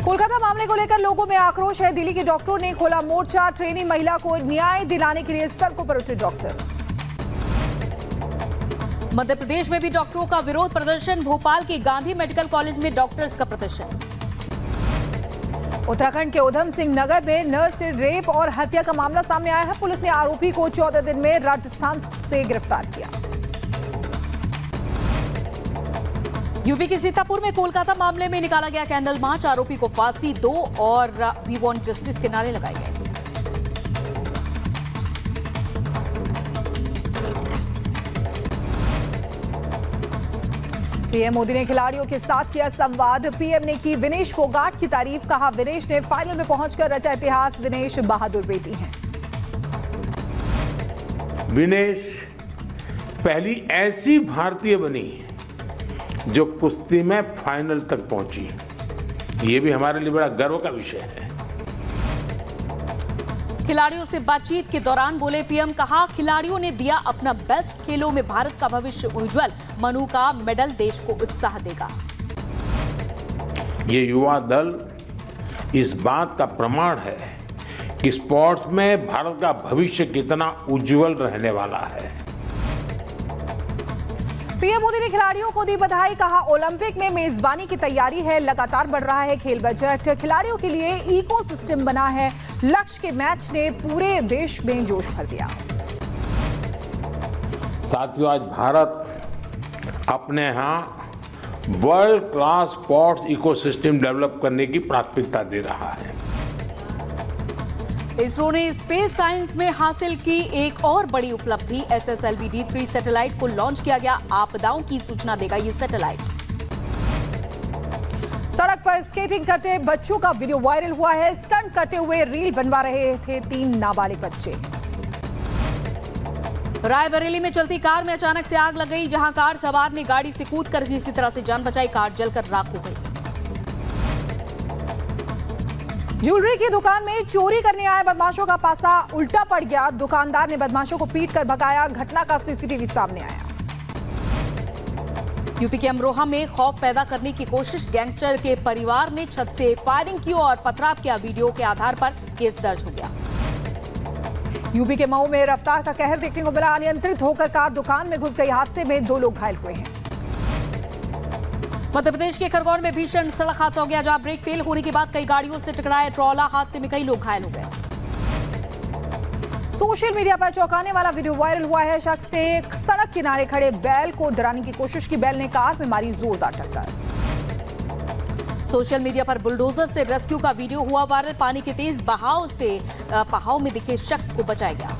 कोलकाता मामले को लेकर लोगों में आक्रोश है। दिल्ली के डॉक्टरों ने खोला मोर्चा। ट्रेनी महिला को न्याय दिलाने के लिए सड़कों पर उतरे डॉक्टर्स। मध्य प्रदेश में भी डॉक्टरों का विरोध प्रदर्शन। भोपाल के गांधी मेडिकल कॉलेज में डॉक्टर्स का प्रदर्शन। उत्तराखंड के उधम सिंह नगर में नर्स से रेप और हत्या का मामला सामने आया है। पुलिस ने आरोपी को 14 दिन में राजस्थान से गिरफ्तार किया। यूपी के सीतापुर में कोलकाता मामले में निकाला गया कैंडल मार्च। आरोपी को फांसी दो और वी वांट जस्टिस के नारे लगाए गए। पीएम मोदी ने खिलाड़ियों के साथ किया संवाद। पीएम ने की विनेश फोगाट की तारीफ। कहा विनेश ने फाइनल में पहुंचकर रचा इतिहास। विनेश बहादुर बेटी हैं। विनेश पहली ऐसी भारतीय बनी जो कुश्ती में फाइनल तक पहुंची। ये भी हमारे लिए बड़ा गर्व का विषय है। खिलाड़ियों से बातचीत के दौरान बोले पीएम। कहा खिलाड़ियों ने दिया अपना बेस्ट। खेलों में भारत का भविष्य उज्जवल। मनु का मेडल देश को उत्साह देगा। ये युवा दल इस बात का प्रमाण है कि स्पोर्ट्स में भारत का भविष्य कितना उज्जवल रहने वाला है। पीएम मोदी ने खिलाड़ियों को दी बधाई। कहा ओलंपिक में मेजबानी की तैयारी है। लगातार बढ़ रहा है खेल बजट। खिलाड़ियों के लिए इकोसिस्टम बना है। लक्ष्य के मैच ने पूरे देश में जोश भर दिया। साथियों, आज भारत अपने यहाँ world class sports ecosystem develop करने की प्राथमिकता दे रहा है। इसरो ने स्पेस साइंस में हासिल की एक और बड़ी उपलब्धि। SSLV-D3 सैटेलाइट को लॉन्च किया गया। आपदाओं की सूचना देगा ये सैटेलाइट। सड़क पर स्केटिंग करते बच्चों का वीडियो वायरल हुआ है। स्टंट करते हुए रील बनवा रहे थे 3 नाबालिग बच्चे। रायबरेली में चलती कार में अचानक से आग लग गई। जहां कार सवार ने गाड़ी से कूदकर किसी तरह से जान बचाई। कार जलकर राख हो गई। ज्वेलरी की दुकान में चोरी करने आए बदमाशों का पासा उल्टा पड़ गया। दुकानदार ने बदमाशों को पीटकर भगाया। घटना का सीसीटीवी सामने आया। यूपी के अमरोहा में खौफ पैदा करने की कोशिश। गैंगस्टर के परिवार ने छत से फायरिंग की और पथराव किया। वीडियो के आधार पर केस दर्ज हो गया। यूपी के मऊ में रफ्तार का कहर देखने को मिला। अनियंत्रित होकर कार दुकान में घुस गई। हादसे में 2 लोग घायल हुए हैं। मध्य प्रदेश के खरगोन में भीषण सड़क हादसा हो गया। जहां ब्रेक फेल होने के बाद कई गाड़ियों से टकराए ट्रॉला। हादसे में कई लोग घायल हो गए। सोशल मीडिया पर चौंकाने वाला वीडियो वायरल हुआ है। शख्स ने एक सड़क किनारे खड़े बैल को डराने की कोशिश की। बैल ने कार में मारी जोरदार टक्कर। सोशल मीडिया पर बुलडोजर से रेस्क्यू का वीडियो हुआ वायरल। पानी के तेज बहाव में दिखे शख्स को बचाया गया।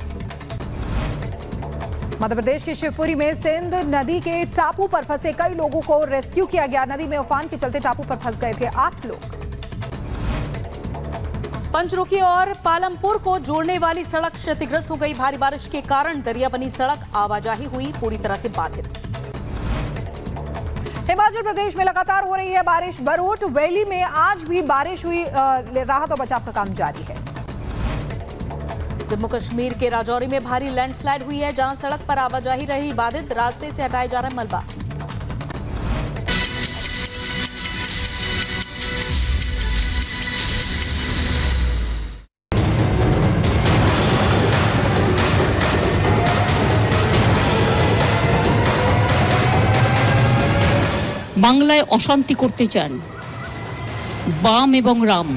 मध्य प्रदेश के शिवपुरी में सिंध नदी के टापू पर फंसे कई लोगों को रेस्क्यू किया गया। नदी में उफान के चलते टापू पर फंस गए थे 8 लोग। पंचरुखी और पालमपुर को जोड़ने वाली सड़क क्षतिग्रस्त हो गई। भारी बारिश के कारण दरिया बनी सड़क आवाजाही हुई पूरी तरह से बाधित। हिमाचल प्रदेश में लगातार हो रही है बारिश। बरोट वैली में आज भी बारिश हुई। राहत और बचाव का काम जारी है। जम्मू कश्मीर के राजौरी में भारी लैंडस्लाइड हुई है। जहां सड़क पर आवाजाही रही बाधित। रास्ते से हटाए जा रहा है मलबा। বাংলায় অশান্তি করতে চান বাম এবং রাম।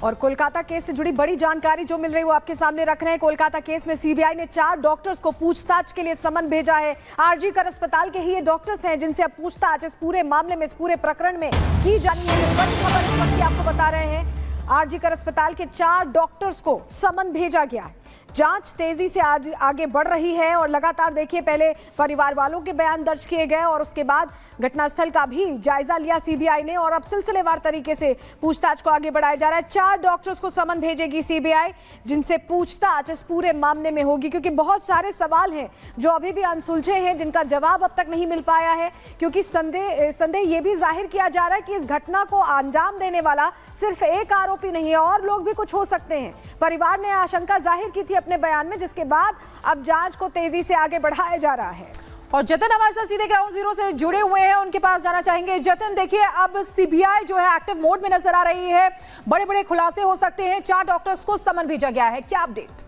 और कोलकाता केस से जुड़ी बड़ी जानकारी जो मिल रही है वो आपके सामने रख रहे हैं। कोलकाता केस में सीबीआई ने 4 डॉक्टर्स को पूछताछ के लिए समन भेजा है। आरजी कर अस्पताल के ही ये डॉक्टर्स हैं जिनसे अब पूछताछ इस पूरे मामले में, इस पूरे प्रकरण में की जानी है। बड़ी खबर इस वक्त की आपको बता रहे हैं। आरजी कर अस्पताल के 4 डॉक्टर्स को समन भेजा गया है। जांच तेजी से आज आगे बढ़ रही है और लगातार देखिए पहले परिवार वालों के बयान दर्ज किए गए और उसके बाद घटनास्थल का भी जायजा लिया सीबीआई ने और अब सिलसिलेवार तरीके से पूछताछ को आगे बढ़ाया जा रहा है। 4 डॉक्टर्स को समन भेजेगी सीबीआई जिनसे पूछताछ इस पूरे मामले में होगी क्योंकि बहुत सारे सवाल हैं जो अभी भी अनसुलझे हैं जिनका जवाब अब तक नहीं मिल पाया है क्योंकि संदेह ये भी जाहिर किया जा रहा है कि इस घटना को अंजाम देने वाला सिर्फ एक आरोपी नहीं है और लोग भी कुछ हो सकते हैं। परिवार ने आशंका जाहिर की थी अपने बयान में जिसके बाद अब जांच को तेजी से आगे बढ़ाया जा रहा है। और जतिन हमारे साथ सीधे ग्राउंड जीरो से जुड़े हुए हैं, उनके पास जाना चाहेंगे। जतिन, देखिए अब सीबीआई जो है एक्टिव मोड में नजर आ रही है, बड़े बड़े खुलासे हो सकते हैं, 4 डॉक्टर्स को समन भेजा गया है, क्या अपडेट?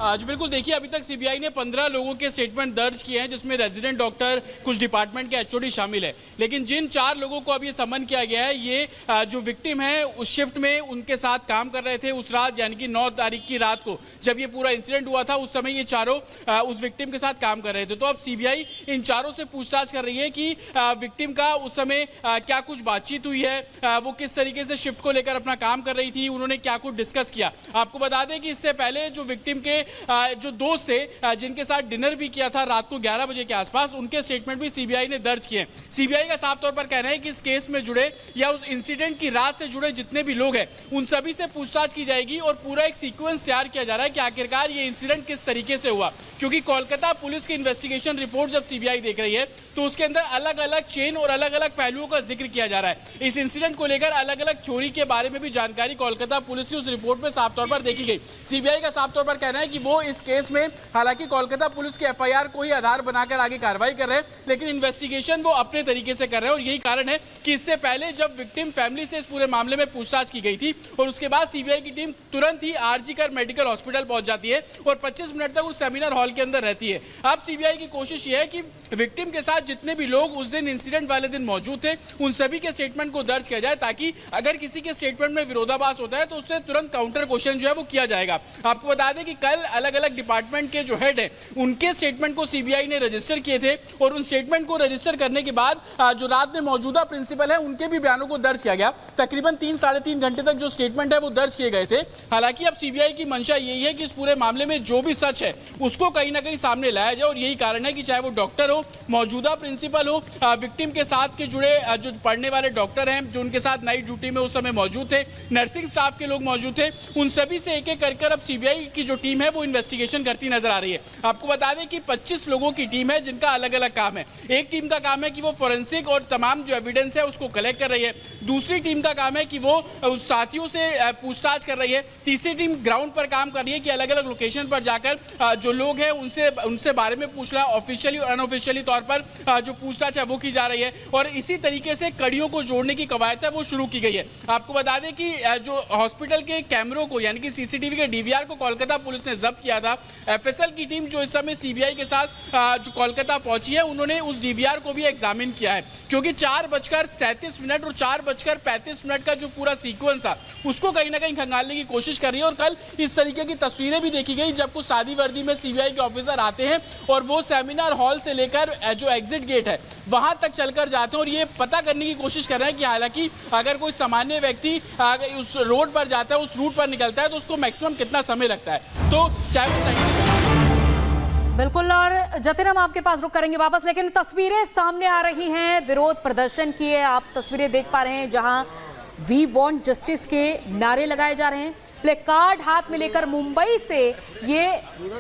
आज बिल्कुल देखिए, अभी तक सीबीआई ने 15 लोगों के स्टेटमेंट दर्ज किए हैं, जिसमें रेजिडेंट डॉक्टर, कुछ डिपार्टमेंट के एचओडी शामिल है। लेकिन जिन 4 लोगों को अब ये समन किया गया है, ये जो विक्टिम है उस शिफ्ट में उनके साथ काम कर रहे थे उस रात, यानी कि 9 तारीख की रात को जब ये पूरा इंसिडेंट हुआ था, उस समय ये चारों उस विक्टिम के साथ काम कर रहे थे। तो अब सीबीआई इन चारों से पूछताछ कर रही है कि विक्टिम का उस समय क्या कुछ बातचीत हुई है, वो किस तरीके से शिफ्ट को लेकर अपना काम कर रही थी, उन्होंने क्या कुछ डिस्कस किया। आपको बता दें कि इससे पहले जो विक्टिम के जो दोस्त थे जिनके साथ डिनर भी किया था रात को 11 बजे के आसपास, उनके स्टेटमेंट भी सीबीआई ने दर्ज किए। सीबीआई का साफ तौर पर कहना है कि इस केस में जुड़े या उस इंसिडेंट की रात से जुड़े जितने भी लोग हैं उन सभी से पूछताछ की जाएगी और पूरा एक सीक्वेंस तैयार किया जा रहा है कि आखिरकार ये इंसिडेंट किस तरीके से हुआ। क्योंकि कोलकाता पुलिस की इन्वेस्टिगेशन रिपोर्ट जब सीबीआई देख रही है तो उसके अंदर अलग अलग चेन और अलग अलग पहलुओं का जिक्र किया जा रहा है। इस इंसिडेंट को लेकर अलग अलग थ्योरी के बारे में भी जानकारी कोलकाता पुलिस की उस रिपोर्ट में साफ तौर पर देखी गई। सीबीआई का साफ तौर पर कहना है कि वो इस केस में हालांकि कोलकाता पुलिस की एफआईआर को ही आधार बनाकर आगे कार्रवाई कर रहे हैं, लेकिन इन्वेस्टिगेशन वो अपने तरीके से कर रहे हैं। और यही कारण है कि इससे पहले जब विक्टिम फैमिली से इस पूरे मामले में पूछताछ की गई थी और उसके बाद सीबीआई की टीम तुरंत ही आरजी कर मेडिकल हॉस्पिटल पहुंच जाती है और 25 मिनट तक उस सेमिनार हॉल के अंदर रहती है। अब सीबीआई की कोशिश यह है कि विक्टिम के साथ जितने भी लोग उस दिन इंसिडेंट वाले दिन मौजूद थे उन सभी के स्टेटमेंट को दर्ज किया जाए, ताकि अगर किसी के स्टेटमेंट में विरोधाभास होता है तो उससे तुरंत काउंटर क्वेश्चन जो है वो किया जाएगा। आपको बता दें कि कल अलग अलग डिपार्टमेंट के जो हेड है उनके स्टेटमेंट को सीबीआई ने रजिस्टर किए थे और उन स्टेटमेंट को रजिस्टर करने के बाद जो रात में मौजूदा प्रिंसिपल है उनके भी बयानों को दर्ज किया गया। तकरीबन 3-3.5 घंटे तक जो स्टेटमेंट है वो दर्ज किए गए थे। हालांकि अब सीबीआई की मंशा यही है कि इस पूरे मामले में जो भी सच है उसको कहीं ना कहीं सामने लाया जाए और यही कारण है कि चाहे वो डॉक्टर हो, मौजूदा प्रिंसिपल हो, विक्टिम के साथ के जुड़े जो पढ़ने वाले डॉक्टर हैं जो उनके साथ नाइट ड्यूटी में उस समय मौजूद थे, नर्सिंग स्टाफ के लोग मौजूद थे, उन सभी से एक एक कर अब सीबीआई की जो टीम है वो इन्वेस्टिगेशन करती नजर आ रही है। आपको बता दें कि 25 लोगों की टीम है जिनका अलग अलग काम है। एक टीम का काम है कि वो फोरेंसिक और तमाम जो एविडेंस है उसको कलेक्ट कर रही है। दूसरी टीम का काम है कि वो उस साथियों से पूछताछ कर रही है। तीसरी टीम ग्राउंड पर काम कर रही है कि अलग अलग लोकेशन पर जाकर जो लोग हैं उनसे बारे में पूछ रहा है, ऑफिशियली और अनऑफिशियली तौर पर जो पूछताछ है वो की जा रही है। और इसी तरीके से कड़ियों को जोड़ने की कवायद है वो शुरू की गई है। आपको बता दें कि जो हॉस्पिटल के कैमरों को यानी कि सीसीटीवी के डीवीआर को कोलकाता पुलिस ने जब्त किया था। एफएसएल की टीम जो इस समय सीबीआई के साथ जो कोलकाता पहुंची है उन्होंने उस डीवीआर को भी एग्जामिन किया है, क्योंकि 4:37 और 4:35 का जो पूरा सीक्वेंस था उसको कहीं ना कहीं खंगालने की कोशिश कर रही है। और कल इस तरीके की तस्वीरें भी देखी गई जब कुछ सादी वर्दी में सीबीआई के ऑफिसर आते हैं और वो सेमिनार हॉल से लेकर जो एग्जिट गेट है वहां तक चलकर जाते हैं और ये पता करने की कोशिश कर रहे हैं कि हालांकि अगर कोई सामान्य व्यक्ति अगर उस रोड पर जाता है, उस रूट पर निकलता है तो उसको मैक्सिमम कितना समय लगता है। तो चाहे वो बिल्कुल। और जतिन, हम आपके पास रुक करेंगे वापस, लेकिन तस्वीरें सामने आ रही हैं विरोध प्रदर्शन की है। आप तस्वीरें देख पा रहे हैं जहां वी वांट जस्टिस के नारे लगाए जा रहे हैं। प्लेकार्ड हाथ में लेकर मुंबई से ये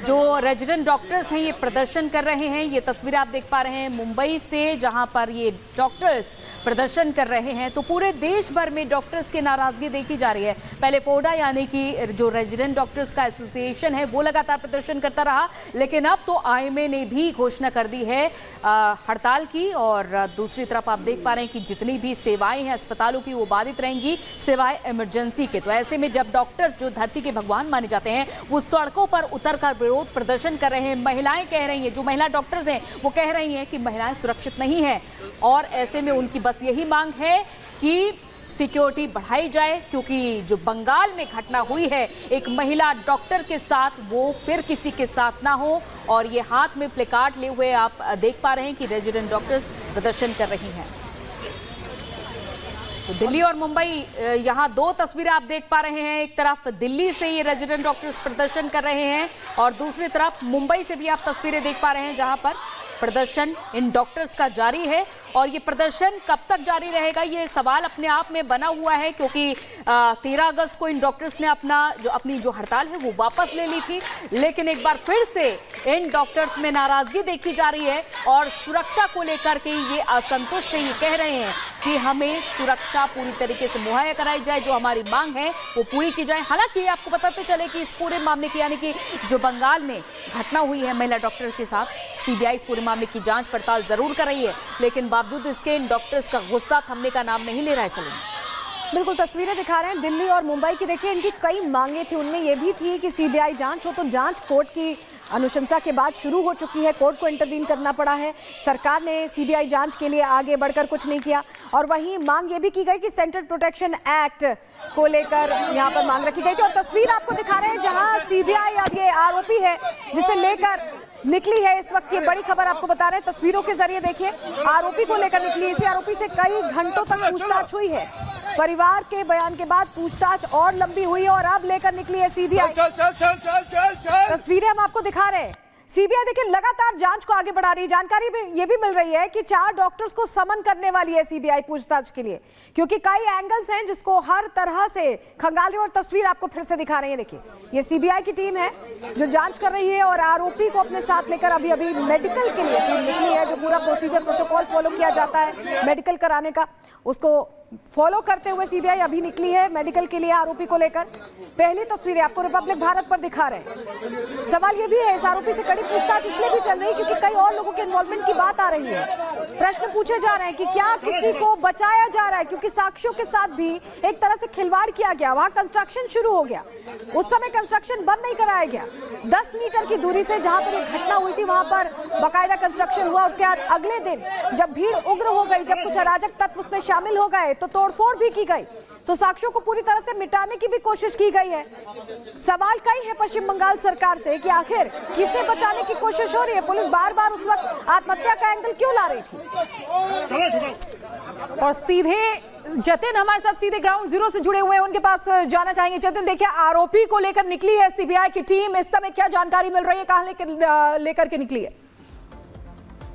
जो रेजिडेंट डॉक्टर्स हैं ये प्रदर्शन कर रहे हैं। ये तस्वीरें आप देख पा रहे हैं मुंबई से जहां पर ये डॉक्टर्स प्रदर्शन कर रहे हैं। तो पूरे देश भर में डॉक्टर्स की नाराजगी देखी जा रही है। पहले फोडा यानी कि जो रेजिडेंट डॉक्टर्स का एसोसिएशन है वो लगातार प्रदर्शन करता रहा, लेकिन अब तो आईएमए ने भी घोषणा कर दी है हड़ताल की। और दूसरी तरफ आप देख पा रहे हैं कि जितनी भी सेवाएं हैं अस्पतालों की वो बाधित रहेंगी, सिवाय इमरजेंसी के। तो ऐसे में जब डॉक्टर्स जो धरती के भगवान माने जाते हैं वो सड़कों पर उतरकर विरोध प्रदर्शन कर रहे हैं। महिलाएं कह रही हैं, जो महिला डॉक्टर्स हैं वो कह रही हैं कि महिलाएं सुरक्षित नहीं हैं और ऐसे में उनकी बस यही मांग है कि सिक्योरिटी बढ़ाई जाए, क्योंकि जो बंगाल में घटना हुई है एक महिला डॉक्टर के साथ वो फिर किसी के साथ ना हो। और ये हाथ में प्लेकार्ड लिए हुए आप देख पा रहे हैं कि रेजिडेंट डॉक्टर्स प्रदर्शन कर रही हैं। तो दिल्ली और मुंबई, यहाँ 2 तस्वीरें आप देख पा रहे हैं। एक तरफ दिल्ली से ये रेजिडेंट डॉक्टर्स प्रदर्शन कर रहे हैं और दूसरी तरफ मुंबई से भी आप तस्वीरें देख पा रहे हैं जहां पर प्रदर्शन इन डॉक्टर्स का जारी है। और ये प्रदर्शन कब तक जारी रहेगा, ये सवाल अपने आप में बना हुआ है, क्योंकि 13 अगस्त को इन डॉक्टर्स ने अपनी जो हड़ताल है वो वापस ले ली थी। लेकिन एक बार फिर से इन डॉक्टर्स में नाराजगी देखी जा रही है और सुरक्षा को लेकर के ये असंतुष्ट है। ये कह रहे हैं कि हमें सुरक्षा पूरी तरीके से मुहैया कराई जाए, जो हमारी मांग है वो पूरी की जाए। हालांकि आपको बताते चले कि इस पूरे मामले की, यानी कि जो बंगाल में घटना हुई है महिला डॉक्टर के साथ, सीबीआई इस पूरे मामले की जांच पड़ताल जरूर कर रही है, लेकिन बावजूद इसके इन डॉक्टर्स का गुस्सा थमने का नाम नहीं ले रहा है। सलीम बिल्कुल तस्वीरें दिखा रहे हैं दिल्ली और मुंबई की। देखिए, इनकी कई मांगे थी, उनमें ये भी थी कि सीबीआई जांच हो, तो जांच कोर्ट की अनुशंसा के बाद शुरू हो चुकी है। कोर्ट को इंटरवीन करना पड़ा है। सरकार ने सीबीआई जांच के लिए आगे बढ़कर कुछ नहीं किया। और वहीं मांग ये भी की गई कि सेंट्रल प्रोटेक्शन एक्ट को लेकर यहाँ पर मांग रखी गई थी। और तस्वीर आपको दिखा रहे हैं जहाँ सीबीआई अब ये आरोपी है जिसे लेकर निकली है इस वक्त। ये बड़ी खबर आपको बता रहे हैं, तस्वीरों के जरिए देखिए, आरोपी को लेकर निकली। इसी आरोपी से कई घंटों तक पूछताछ हुई है। परिवार के बयान के बाद पूछताछ और लंबी हुई है और अब लेकर निकली है सीबीआई। तस्वीरें हम आपको दिखा रहे हैं। सीबीआई देखिए लगातार जांच को आगे बढ़ा रही है। जानकारी भी ये भी मिल रही है कि 4 डॉक्टर्स को समन करने वाली है सीबीआई पूछताछ के लिए, क्योंकि कई एंगल्स हैं जिसको हर तरह से खंगाल रही है। और तस्वीर आपको फिर से दिखा रहे हैं, देखिए ये सीबीआई की टीम है जो जांच कर रही है और आरोपी को अपने साथ लेकर अभी मेडिकल के लिए टीम निकली है। जो पूरा प्रोसीजर प्रोटोकॉल फॉलो किया जाता है मेडिकल कराने का, उसको फॉलो करते हुए सीबीआई अभी निकली है मेडिकल के लिए आरोपी को लेकर। पहली तस्वीरें आपको रिपब्लिक भारत पर दिखा रहे हैं। सवाल ये भी है, इस आरोपी से कड़ी पूछताछ इसलिए भी चल रही है क्योंकि कई और लोगों के इन्वॉल्वमेंट की बात आ रही है। प्रश्न पूछे जा रहे हैं कि क्या किसी को बचाया जा रहा है, क्योंकि साक्ष्यों के साथ भी एक तरह से खिलवाड़ किया गया। वहां कंस्ट्रक्शन शुरू हो गया, उस समय कंस्ट्रक्शन बंद नहीं कराया गया। 10 मीटर की दूरी से जहां पर एक घटना हुई थी वहां पर बाकायदा कंस्ट्रक्शन हुआ। उसके बाद अगले दिन जब भीड़ उग्र हो गई, जब कुछ अराजक तत्व उसमें शामिल हो गए तो तोड़फोड़ भी की गई, तो साक्ष्यों को पूरी तरह से मिटाने की भी कोशिश की गई है। सवाल कई है पश्चिम बंगाल सरकार से कि आखिर किसे बचाने की कोशिश हो रही है। पुलिस बार बार उस वक्त आत्महत्या का एंगल क्यों ला रही थी। और सीधे जतिन हमारे साथ सीधे ग्राउंड जीरो से जुड़े हुए हैं, उनके पास जाना चाहेंगे। जतिन, देखिए आरोपी को लेकर निकली है सीबीआई की टीम, इस समय क्या जानकारी मिल रही है, कहां लेकर के निकली है?